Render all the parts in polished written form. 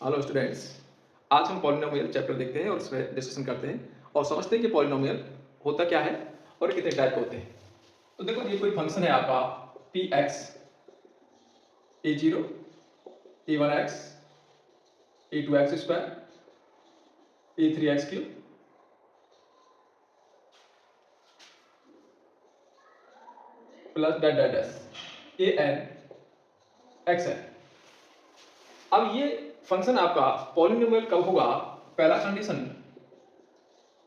Hello students. आज हम polynomial chapter देखते हैं और उसमें डिस्कशन करते हैं और समझते हैं कि पॉलिनोमियल होता क्या है और कितने टाइप के होते हैं। तो देखो, ये कोई फंक्शन है आपका p x a zero a one x a two x square a three x cube plus dot dot dash a n x n. अब ये फंक्शन आपका पॉलिनोमियल कब होगा? पहला कंडीशन,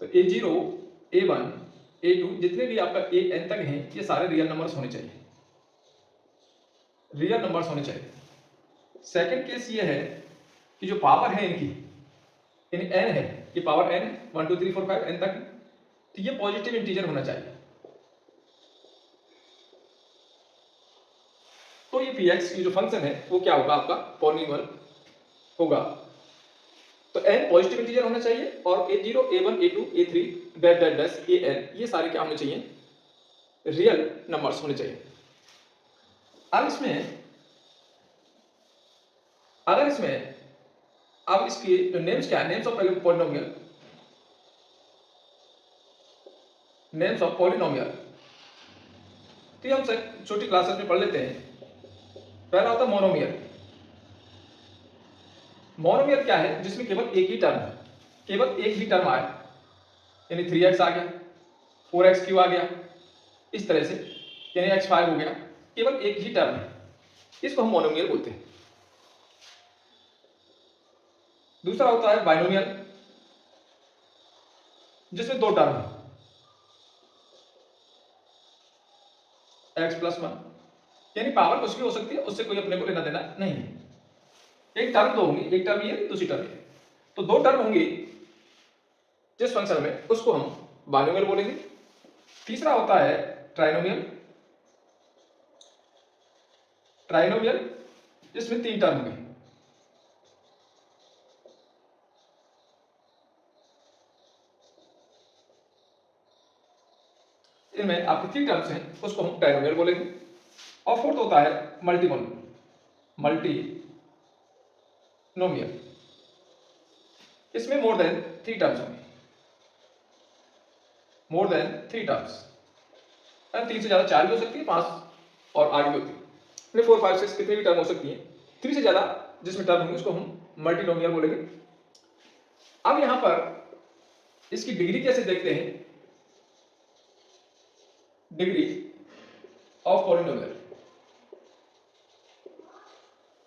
तो a zero a one a two जितने भी आपका ए एन तक हैं ये सारे रियल नंबर्स होने चाहिए, रियल नंबर्स होने चाहिए। सेकंड केस ये है कि जो पावर है इनकी, यानी एन है, ये पावर एन है 1 2 3 4 5 एन तक है, तो ये पॉजिटिव इंटीजर होना चाहिए। तो ये पी एक्स की जो फंक्शन है वो क्या होगा? आपका पॉलिनोमियल होगा। तो एन पॉजिटिव इंटीजर होना चाहिए और a zero a one a two a three dot dot dash a n ये सारे क्या होने चाहिए? रियल नंबर्स होने चाहिए। अब इसमें अगर इसमें अब इसकी जो नेम्स क्या है, names of polynomial, names of polynomial, तो ये हम छोटी क्लासेस में पढ़ लेते हैं। पहला होता है मोनोमियल। मोनोमियल क्या है? जिसमें केवल एक ही टर्म है, केवल एक ही टर्म आए, यानी 3x आ गया, 4x क्यू आ गया, इस तरह से, यानी x5 हो गया, केवल एक ही टर्म है, इसको हम मोनोमियल बोलते हैं। दूसरा होता है बाइनोमियल, जिसमें दो टर्म है, x प्लस वन, यानी पावर कुछ भी हो सकती है, उससे कोई अपने को लेना देना नहीं है। एक टर्म दो होंगी, एक टर्म ये दूसरी टर्म ये, तो दो टर्म होंगी जिस फंक्शन में, उसको हम बाइनोमियल बोलेंगे। तीसरा होता है ट्राइनोमियल, ट्राइनोमियल जिसमें तीन टर्म होंगे, इनमें आपके तीन टर्म्स हैं, उसको हम ट्राइनोमियल बोलेंगे। और फोर्थ होता है मल्टीनोमियल, इसमें मोर देन थ्री टर्म्स होंगे, मोर देन थ्री टर्म्स, तीन से ज्यादा चार भी हो सकती है, पांच और आगे भी होती है, 4 5 6 कितनी भी टर्म हो सकती है। थ्री से ज्यादा जिसमें टर्म होंगे उसको हम मल्टीनोमियल बोलेंगे। अब यहां पर इसकी डिग्री कैसे देखते हैं? डिग्री ऑफ पॉलिनोमियल,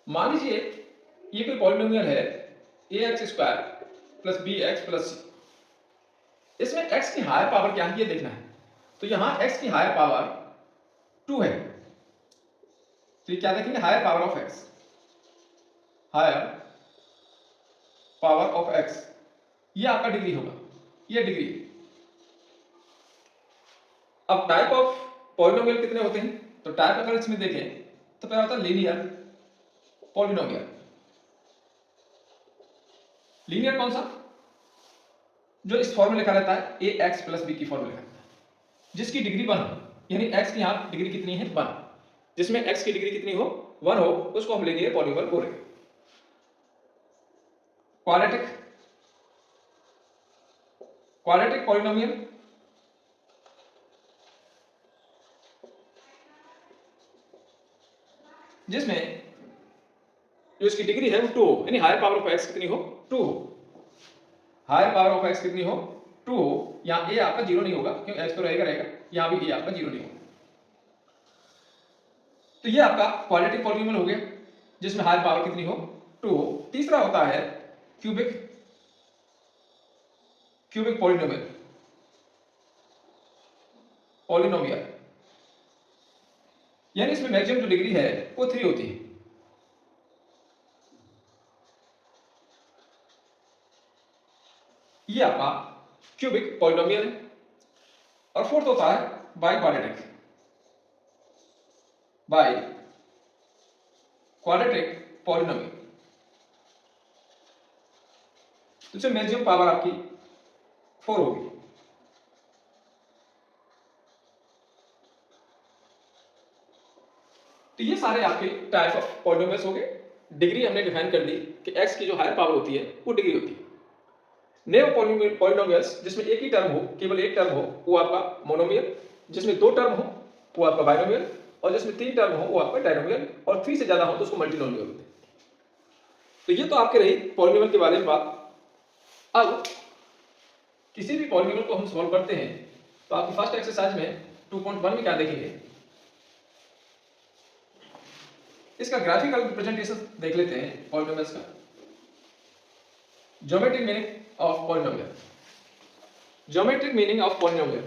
मान लीजिए ये कोई पॉलिनोमियल है a x square plus b x plus c, इसमें x की हायर पावर क्या है ये देखना है। तो यहां x की हायर पावर 2 है, तो ये क्या देखेंगे? Higher power of x, higher power of x, ये आपका डिग्री होगा, ये डिग्री। अब टाइप ऑफ पॉलिनोमियल कितने होते हैं? तो टाइप अगर इसमें देखें तो पहला होता है लीनियर पॉलिनोमियल। लीनियर कौन सा? जो इस फॉर्म में लिखा रहता है ए एक्स प्लस बी की फॉर्म में लिखा रहता है, जिसकी डिग्री 1 हो, यानी x की यहां डिग्री कितनी है? 1, जिसमें x की डिग्री कितनी हो? 1 हो, उसको हम लीनियर पॉलिनोमियल बोलेंगे। क्वाड्रेटिक, क्वाड्रेटिक पॉलिनोमियल, जिसमें जो इसकी डिग्री है वो 2 हो, यानी हायर पावर ऑफ x कितनी हो? 2 हो, हायर पावर ऑफ x कितनी हो? 2 हो। यहां a आपका 0 नहीं होगा क्योंकि x तो रहेगा रहेगा, यहां भी a आपका 0 नहीं होगा। तो ये आपका क्वाड्रेटिक पॉलिनोमियल हो गया, जिसमें हायर पावर कितनी हो? 2 हो। तीसरा होता है क्यूबिक, क्यूबिक पॉलिनोमियल, पॉलिनोमियल, यानी इसमें मैक्सिमम जो डिग्री है वो 3 होती है। ये आपका क्यूबिक पॉलिनोमियल है। और फोर्थ होता है by quadratic, by quadratic polynomial, तो मैक्सिमम पावर आपकी 4 होगी। तो ये सारे आपके टाइप ऑफ पॉलिनोमियल्स हो गए। डिग्री हमने डिफाइन कर दी कि x की जो हायर पावर होती है वो डिग्री होती है। नेव पॉलिनोमियल्स जिसमें एक ही टर्म हो, केवल एक टर्म हो, वो आपका मोनोमियल, जिसमें दो टर्म हो वो आपका बाइनोमियल, और जिसमें तीन टर्म हो वो आपका डायनोमियल, और 3 से ज्यादा हो तो उसको मल्टीनोमियल होते हैं। तो ये तो आपके रही पॉलिनोमियल के बारे में बात। अब किसी भी पॉलिनोमियल को हम सॉल्व करते हैं तो आपकी फर्स्ट एक्सरसाइज में 2.1 में क्या देखेंगे, इसका ग्राफिकल रिप्रेजेंटेशन देख लेते हैं पॉलिनोमियल्स का। Geometric meaning of polynomial, geometric meaning of polynomial.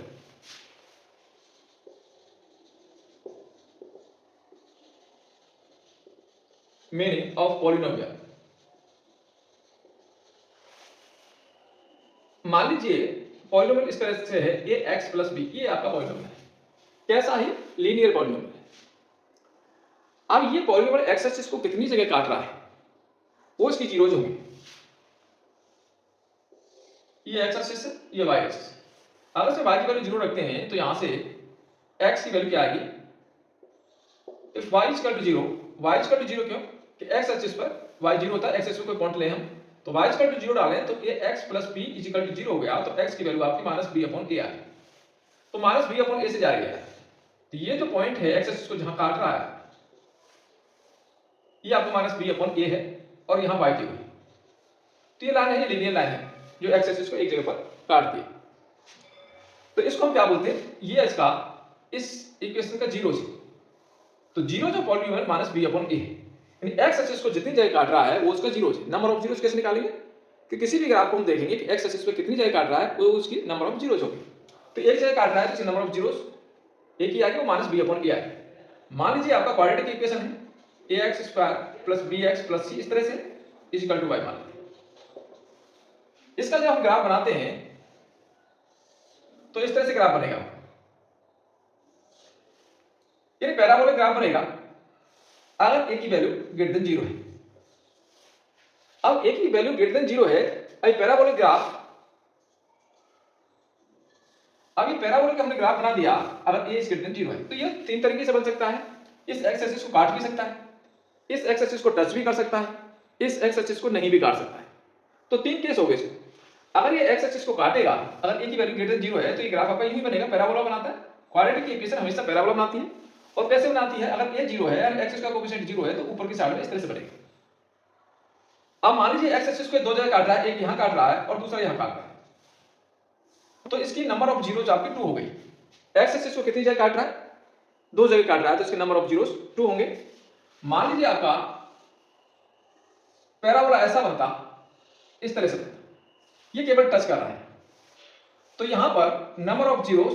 Meaning of polynomial, मान लीजिए पॉलिनोमियल इस तरह से है ए एक्स प्लस बी, ये आपका पॉलिनोमियल है। कैसा है? लीनियर पॉलिनोमियल है। अब ये पॉलिनोमियल एक्स एक्सिस को कितनी जगह काट रहा है, वो इसकी जीरोज होंगी। ये एक्स एक्सिस है, ये वाई एक्सिस। अगर से y की वैल्यू जीरो रखते हैं तो यहां से x की वैल्यू क्या आएगी, if y is equal to zero, y is equal to zero क्यों कि x एक्सिस पर y जीरो होता है, x एक्सिस पर कोई पॉइंट ले हम तो y is equal to zero डालें तो ये x plus b is equal to zero हो गया, तो x की वैल्यू आपकी माइनस बी अपॉन ए आ गई। तो माइनस बी अपॉन ए से जाएगा, तो ये जो पॉइंट है x एक्सिस को जहां काट रहा है ये आपका माइनस बी अपॉन ए है, और यहां y जीरो है। तो ये लाइन है, ये लीनियर लाइन है जो x एक्सिस को एक जगह पर काटती है। तो इसको हम क्या बोलते हैं, ये इसका इस इक्वेशन का जीरो है। तो जीरो जो पॉलिनोमियल माइनस बी अपॉन ए है, यानी एक्स एक्सिस को जितनी जगह काट रहा है वो उसका जीरो है। नंबर ऑफ जीरोस कैसे निकालेंगे कि किसी भी ग्राफ को हम देखेंगे कि एक्स एक्सिस पे कितनी जगह काट रहा है वो उसकी नंबर ऑफ जीरोस होगी। तो एक जगह काट रहा है तो इसकी नंबर ऑफ जीरोस एक ही आएगी, वो माइनस बी अपॉन ए आएगी। मान लीजिए आपका क्वाड्रेटिक इक्वेशन है a x square plus b x plus c इस तरह से इज इक्वल टू वाई। मान इसका जब हम ग्राफ बनाते हैं तो इस तरह से ग्राफ बनेगा, ये पैराबोलिक ग्राफ बनेगा अगर ए की वैल्यू ग्रेटर देन जीरो है। अब ए की वैल्यू ग्रेटर देन जीरो है, अब पैराबोलिक ग्राफ, अब ये पैराबोलिक हमने ग्राफ बना दिया अगर ए इज ग्रेटर देन जीरो है, तो ये तीन तरीके से बन सकता है। इस एक्स एक्सिस को काट भी सकता है, इस एक्स एक्सिस को टच भी कर सकता है, इस एक्स एक्सिस को नहीं भी काट सकता है। तो तीन केस हो गए इसमें। अगर ये एक्स एक्सिस को काटेगा, अगर ए की वैल्यू ग्रेटर देन जीरो है तो ये ग्राफ आपका यूं ही बनेगा, पैराबोला बनाता है। क्वाड्रेटिक की इक्वेशन हमेशा पैराबोला बनाती है, और कैसे बनाती है, अगर ए जीरो है और एक्स का कोएफिशिएंट जीरो है तो ऊपर की साइड में इस तरह से बनेगा। अब मान लीजिए एक्स एक्सिस को दो जगह काट रहा है, एक यहां काट रहा है और दूसरा यहां काट रहा है, तो इसकी नंबर ऑफ जीरोज आपकी 2 हो गई। एक्स एक्सिस को कितनी जगह काट रहा है, दो जगह काट रहा है, तो इसके नंबर ऑफ जीरोज 2 होंगे। मान लीजिए आपका पैराबोला ऐसा बनता, इस तरह से बनता, ये केवल टच कर रहा है, तो यहां पर नंबर ऑफ जीरोज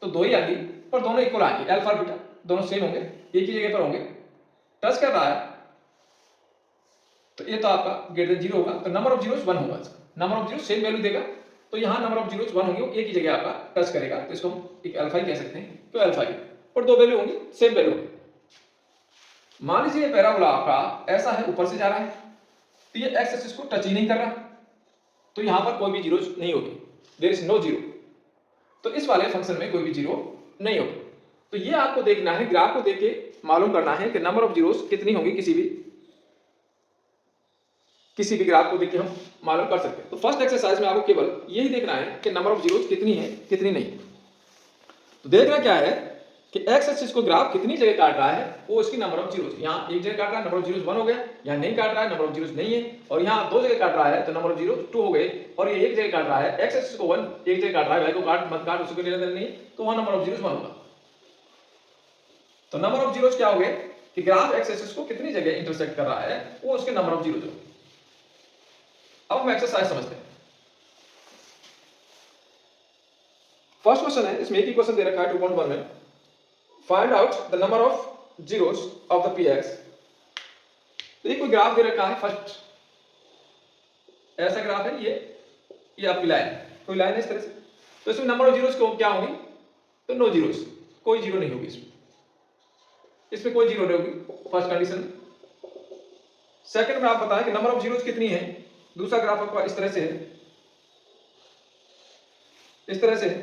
तो दो ही आएंगी पर दोनों इक्वल आएंगे, अल्फा और बीटा दोनों सेम होंगे, एक ही जगह पर होंगे। टच कर रहा है तो ये तो आपका ग्रेटर देन जीरो होगा, तो नंबर ऑफ जीरोस 1 होगा। Number of zeros same value देगा, तो यहां नंबर ऑफ जीरोस 1 होंगे, वो एक ही जगह आपका टच करेगा, तो इसको हम एक अल्फा ही कह सकते हैं, तो अल्फा ही, और दो वैल्यू होंगी सेम वैल्यू होगी। मान लीजिए पैराबोला आपका ऐसा है, ऊपर से जा रहा है, तो ये एक्स एक्सिस को टच ही नहीं कर रहा, तो यहां पर कोई भी जीरोस नहीं होगी, देयर इज नो जीरो। तो इस वाले फंक्शन में कोई भी जीरो नहीं होगी। तो ये आपको देखना है, ग्राफ को देख के मालूम करना है कि नंबर ऑफ जीरोस कितनी होंगी, किसी भी ग्राफ को देख के हम मालूम कर सकते हैं। तो फर्स्ट एक्सरसाइज में आपको केवल यही देखना है कि नंबर ऑफ जीरोस कितनी है कितनी नहीं। तो देखना क्या है कि एक्स एक्सिस को ग्राफ कितनी जगह काट रहा है, वो इसकी नंबर ऑफ जीरोस। यहाँ एक जगह काट रहा है, नंबर ऑफ जीरोस 1 हो गया, यहाँ नहीं काट रहा है, नंबर ऑफ जीरोस नहीं है, और यहाँ दो जगह काट रहा है तो नंबर ऑफ जीरोस 2 हो गए, और ये एक जगह काट रहा है, एक्स एक्सिस को 1 एक जगह काट रहा है, वाई को काट मत काट, उसको लेना देना नहीं, तो वहां नंबर ऑफ जीरोस 1 होगा। तो नंबर ऑफ जीरोस क्या हो गए कि ग्राफ एक्स एक्सिस को कितनी जगह इंटरसेक्ट कर रहा है, वो उसके नंबर ऑफ जीरोस हो। अब हम एक्सरसाइज समझते हैं। फर्स्ट क्वेश्चन है, इसमें एक ही क्वेश्चन दे रखा है 2.1 में, find out the number of zeros of the px। तो ये कोई ग्राफ दे रखा है, फर्स्ट ऐसा ग्राफ है, ये आपकी लाइन, कोई लाइन है इस तरह से, तो इसमें नंबर ऑफ जीरोस क्या होंगी, तो नो जीरोस, कोई जीरो नहीं होगी इसमें कोई जीरो नहीं होगी, फर्स्ट कंडीशन। सेकंड में आप बताएं कि नंबर ऑफ जीरोस कितनी है, दूसरा ग्राफ आपका इस तरह से है, इस तरह से है,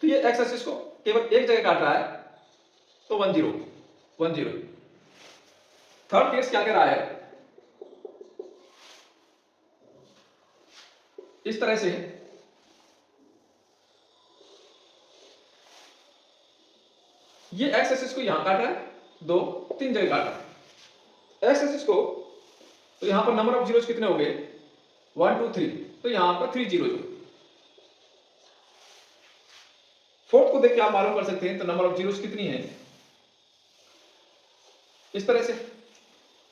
तो ये एक्स एक्सिस को केवल एक जगह काट रहा है, तो 1 0 1 0। थर्ड केस क्या कह रहा है इस तरह से ये एक्स एक्सिस को यहां काट रहा है, 2 3 जगह काट रहा है एक्स एक्सिस को। तो यहां पर नंबर ऑफ जीरोस कितने हो गए, 1 2 3, तो यहां पर 3 जीरोस हो गए। फोर्थ को देख के आप मालूम कर सकते हैं तो नंबर ऑफ जीरोस कितनी है, इस तरह से।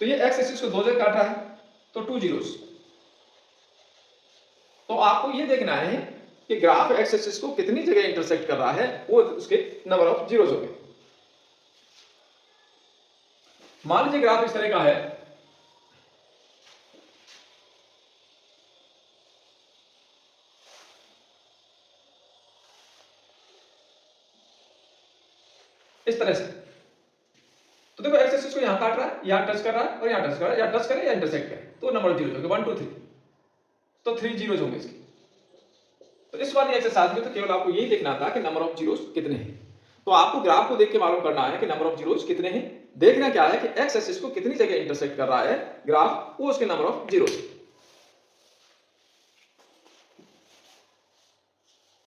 तो ये एक्स एक्सिस को 2 जगह काट रहा है तो 2 जीरोस। तो आपको ये देखना है कि ग्राफ एक्स एक्सिस को कितनी जगह इंटरसेक्ट कर रहा है, वो उसके नंबर ऑफ जीरोस हो गए। मान लीजिए ग्राफ इस तरह का है, इस तरह से। तो देखो एक्स एक्सिस को यहां काट रहा है, यहां टच कर रहा है और यहां टच कर रहा है, या टच करे या इंटरसेक्ट करे, तो नंबर ऑफ जीरोस हो गए 1 2 3, तो 3 जीरोस होंगे इसके। तो इस वाली एक्सरसाइज में तो केवल आपको यही देखना था कि नंबर ऑफ जीरोस कितने हैं। तो आपको ग्राफ को देख के मालूम करना है कि नंबर ऑफ जीरोस कितने हैं। देखना क्या है कि एक्स एक्सिस को कितनी जगह इंटरसेक्ट कर रहा है ग्राफ, वो उसके नंबर ऑफ जीरोस।